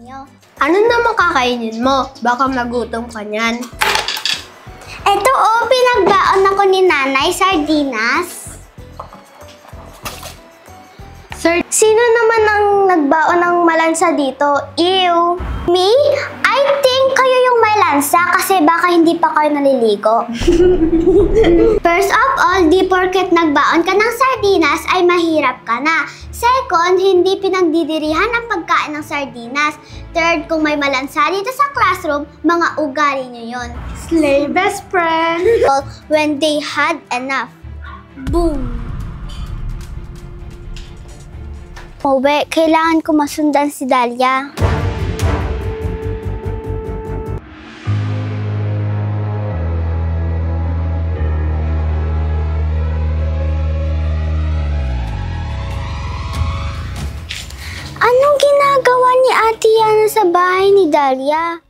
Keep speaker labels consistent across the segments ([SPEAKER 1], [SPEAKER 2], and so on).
[SPEAKER 1] niyo.
[SPEAKER 2] Ano naman kakainin mo? Baka magutom ka niyan.
[SPEAKER 1] Eto pinagbaon ako ni Nanay, sardinas.
[SPEAKER 2] Sir, sino naman ang nagbaon ng malansa dito?
[SPEAKER 1] Ew! Me? I think kayo yung may lansa kasi baka hindi pa kayo naliligo. First of all, di porket nagbaon ka ng sardinas ay mahirap ka na. Second, hindi pinagdidirihan ang pagkain ng sardinas. Third, kung may malansa dito sa classroom, mga ugali nyo yun.
[SPEAKER 2] Slay best friend!
[SPEAKER 1] When they had enough. Boom! Uwe, kailangan ko masundan si Dahlia. Anong ginagawa ni Ate Yana sa bahay ni Dahlia?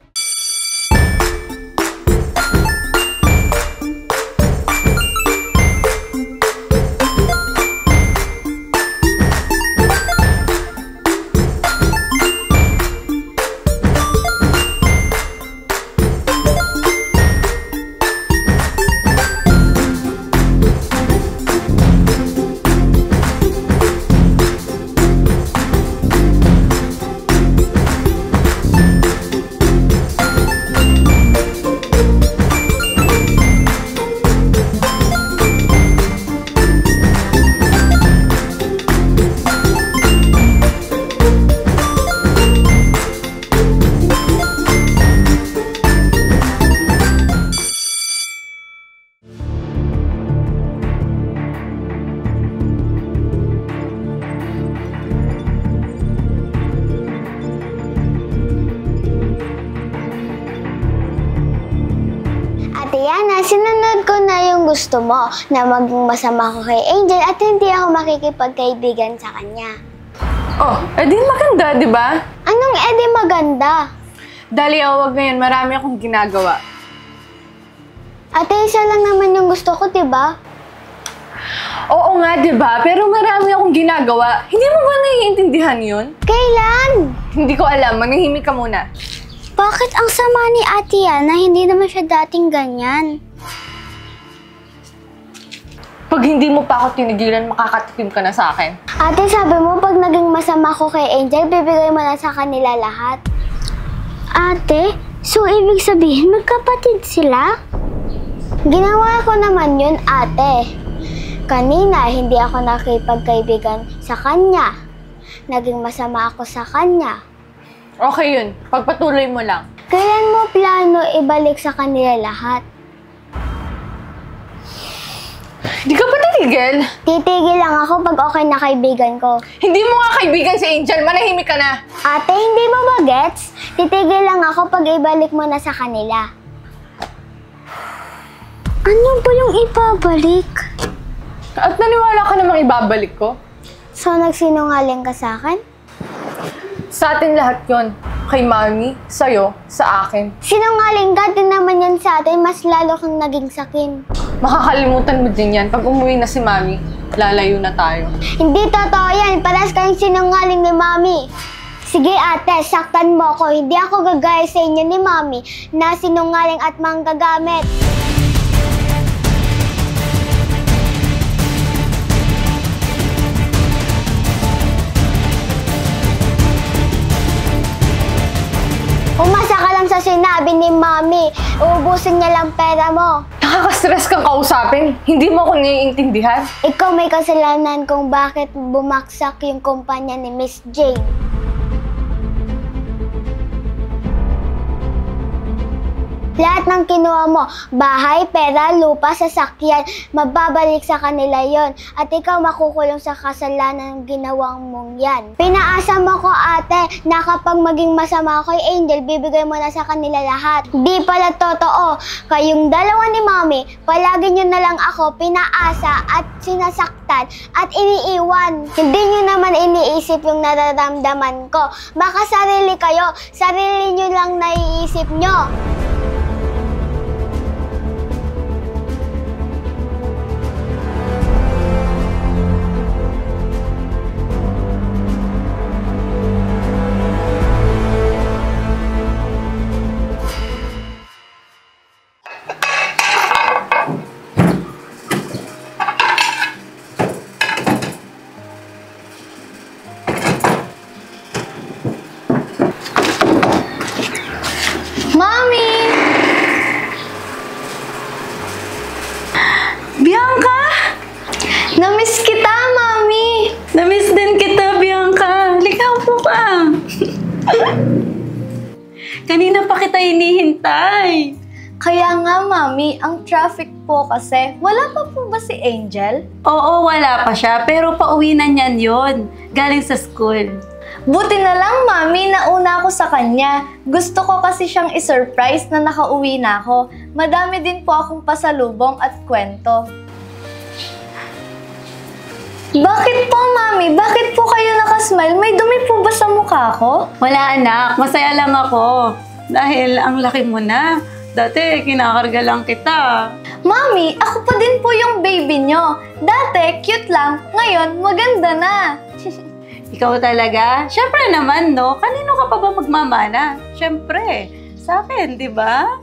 [SPEAKER 1] Yana, sinunod ko na yung gusto mo na maging masama ko kay Angel at hindi ako makikipagkaibigan sa kanya.
[SPEAKER 3] Oh, edi maganda, di ba?
[SPEAKER 1] Anong edi maganda?
[SPEAKER 3] Dahlia, wag ngayon. Marami akong ginagawa.
[SPEAKER 1] Ate, isa lang naman yung gusto ko, di ba?
[SPEAKER 3] Oo nga, di ba? Pero marami akong ginagawa. Hindi mo ba naiintindihan yun?
[SPEAKER 1] Kailan?
[SPEAKER 3] Hindi ko alam. Manahimik ka muna.
[SPEAKER 1] Bakit ang sama ni Ate Yana? Hindi naman siya dating ganyan.
[SPEAKER 3] Pag hindi mo pa ako tinigilan, makakatikim ka na sa akin.
[SPEAKER 1] Ate, sabi mo pag naging masama ko kay Angel, bibigay mo na sa kanila lahat. Ate, so ibig sabihin magkapatid sila? Ginawa ko naman yun, ate. Kanina, hindi ako nakipagkaibigan sa kanya. Naging masama ako sa kanya.
[SPEAKER 3] Okay yun. Pagpatuloy mo lang.
[SPEAKER 1] Kailan mo plano ibalik sa kanila lahat?
[SPEAKER 3] Di ka pa titigil?
[SPEAKER 1] Titigil lang ako pag okay na kaibigan ko.
[SPEAKER 3] Hindi mo nga kaibigan si Angel. Manahimik ka na.
[SPEAKER 1] Ate, hindi mo ba gets? Titigil lang ako pag ibalik mo na sa kanila. Ano ba yung ibabalik?
[SPEAKER 3] At naniwala ka namang ibabalik ko?
[SPEAKER 1] So, nagsinungaling ka sa akin?
[SPEAKER 3] Sa atin lahat yon. Kay Mami, sa'yo, sa akin.
[SPEAKER 1] Sinungaling ka din naman yan sa atin, mas lalo kang naging sakin.
[SPEAKER 3] Makakalimutan mo din yan. Pag umuwi na si Mami, lalayo na tayo.
[SPEAKER 1] Hindi totoo yan. Paras kayong sinungaling ni Mami. Sige ate, saktan mo ako. Hindi ako gagaya sa inyo ni Mami na sinungaling at manggagamit. Umasa ka lang sa sinabi ni Mami. Uubusin niya lang pera mo.
[SPEAKER 3] Nakaka-stress kang kausapin. Hindi mo ako naiintindihan.
[SPEAKER 1] Ikaw may kasalanan kung bakit bumaksak yung kumpanya ni Miss Jane. Lahat ng kinuha mo, bahay, pera, lupa, sasakyan, mababalik sa kanila yon. At ikaw makukulong sa kasalanan ng ginawang mong yan. Pinaasa mo ko ate na kapag maging masama ako kay Angel, bibigay mo na sa kanila lahat. Di pala totoo. Kayong dalawa ni Mami, palagi nyo na lang ako pinaasa at sinasaktan at iniiwan. Hindi nyo naman iniisip yung nararamdaman ko. Baka sarili kayo, sarili nyo lang naiisip nyo.
[SPEAKER 4] Kanina pa kita hinihintay.
[SPEAKER 3] Kaya nga, Mami, ang traffic po kasi. Wala pa po ba si Angel?
[SPEAKER 4] Oo, wala pa siya, pero pauwi na niyan yon. Galing sa school.
[SPEAKER 3] Buti na lang, Mami, nauna ako sa kanya. Gusto ko kasi siyang isurprise na nakauwi na ako. Madami din po akong pasalubong at kwento. Bakit po, Mami? Bakit po kayo nakasmile? May dumi po ba sa mukha ko?
[SPEAKER 4] Wala anak, masaya lang ako. Dahil ang laki mo na. Dati, kinakarga lang kita.
[SPEAKER 3] Mami, ako pa din po yung baby nyo. Dati, cute lang. Ngayon, maganda na.
[SPEAKER 4] Ikaw talaga? Siyempre naman, no? Kanino ka pa ba magmamana? Siyempre, sa akin, di ba?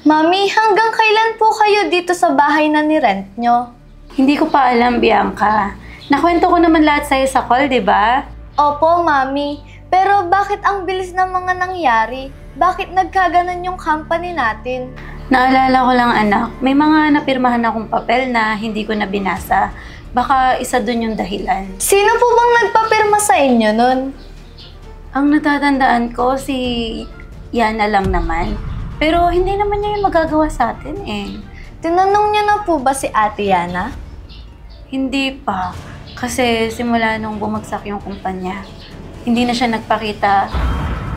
[SPEAKER 3] Mami, hanggang kailan po kayo dito sa bahay na ni-rent nyo?
[SPEAKER 4] Hindi ko pa alam, Bianca. Nakwento ko naman lahat sa'yo sa call, di ba?
[SPEAKER 3] Opo, Mami. Pero bakit ang bilis ng mga nangyari? Bakit nagkaganon yung company natin?
[SPEAKER 4] Naalala ko lang, anak. May mga napirmahan akong papel na hindi ko na binasa. Baka isa dun yung dahilan.
[SPEAKER 3] Sino po bang nagpapirma sa inyo nun?
[SPEAKER 4] Ang natatandaan ko, si Yana lang naman. Pero hindi naman niya yung magagawa sa atin eh.
[SPEAKER 3] Tinanong niyo na po ba si Ate Yana?
[SPEAKER 4] Hindi pa. Kasi simula nung bumagsak yung kumpanya, hindi na siya nagpakita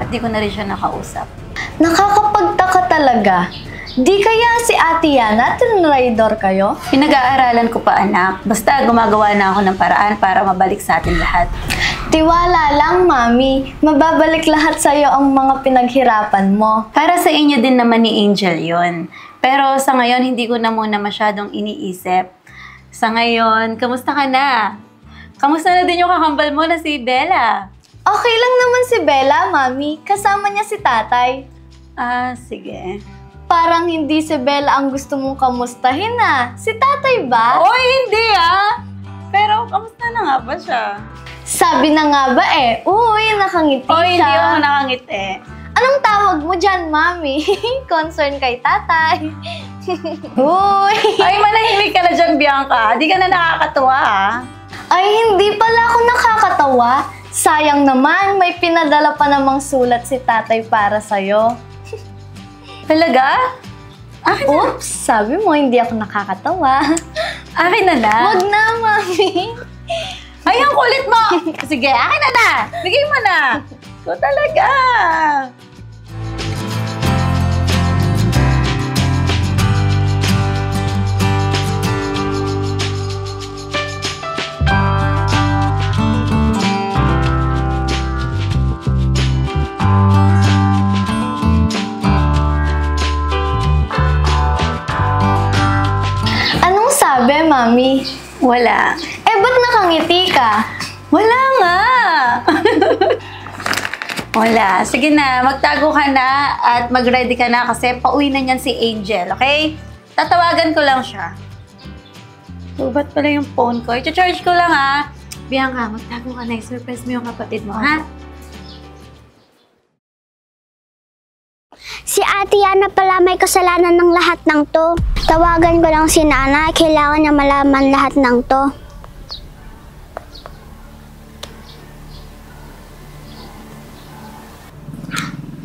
[SPEAKER 4] at di ko na rin siya nakausap.
[SPEAKER 3] Nakakapagtaka talaga. Di kaya si Ate Yana tinraidor kayo?
[SPEAKER 4] Pinag-aaralan ko pa, anak. Basta gumagawa na ako ng paraan para mabalik sa atin lahat.
[SPEAKER 3] Tiwala lang, Mami. Mababalik lahat sa'yo ang mga pinaghirapan mo.
[SPEAKER 4] Para sa inyo din naman ni Angel yon. Pero sa ngayon, hindi ko na muna masyadong iniisip. Sa ngayon, kamusta ka na? Kamusta na din yung kakambal mo na si Bella?
[SPEAKER 3] Okay lang naman si Bella, Mami. Kasama niya si Tatay.
[SPEAKER 4] Ah, sige.
[SPEAKER 3] Parang hindi si Bella ang gusto mong kamustahin ah. Si Tatay ba?
[SPEAKER 4] Oy, hindi ah! Pero kamusta na nga ba siya?
[SPEAKER 3] Sabi na nga ba eh. Uy, nakangiti
[SPEAKER 4] Oy,
[SPEAKER 3] siya.
[SPEAKER 4] hindi ako nakangiti.
[SPEAKER 3] Anong tawag mo dyan, Mami? Concern kay Tatay. Uy!
[SPEAKER 4] Ay, manahimik ka na dyan, Bianca. Di ka na nakakatuwa ah.
[SPEAKER 3] Ay, hindi pala ako nakakatawa. Sayang naman, may pinadala pa namang sulat si Tatay para sa'yo.
[SPEAKER 4] Talaga? Akin na.
[SPEAKER 3] Oops, sabi mo hindi ako nakakatawa.
[SPEAKER 4] Akin na na.
[SPEAKER 3] Wag na, Mami.
[SPEAKER 4] Ay, ang kulit mo! Sige, akin na na! Bigay mo na! Ikaw talaga!
[SPEAKER 3] Anong sabi, Mami?
[SPEAKER 4] Wala.
[SPEAKER 3] Eh, ba't nakangiti ka?
[SPEAKER 4] Wala nga! Wala. Sige na, magtago ka na at mag-ready ka na kasi pauwi na niyan si Angel, okay? Tatawagan ko lang siya. So, ba't pala yung phone ko? I-charge ko lang ha. Bianca, magtago ka na. I-surprise mo yung kapatid mo, ha?
[SPEAKER 1] Si Ate Yana pala may kasalanan ng lahat ng to. Tawagan ko lang si Nanay. Kailangan niya malaman lahat ng to.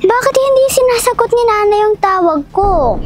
[SPEAKER 1] Bakit hindi sinasagot ni Nanay yung tawag ko?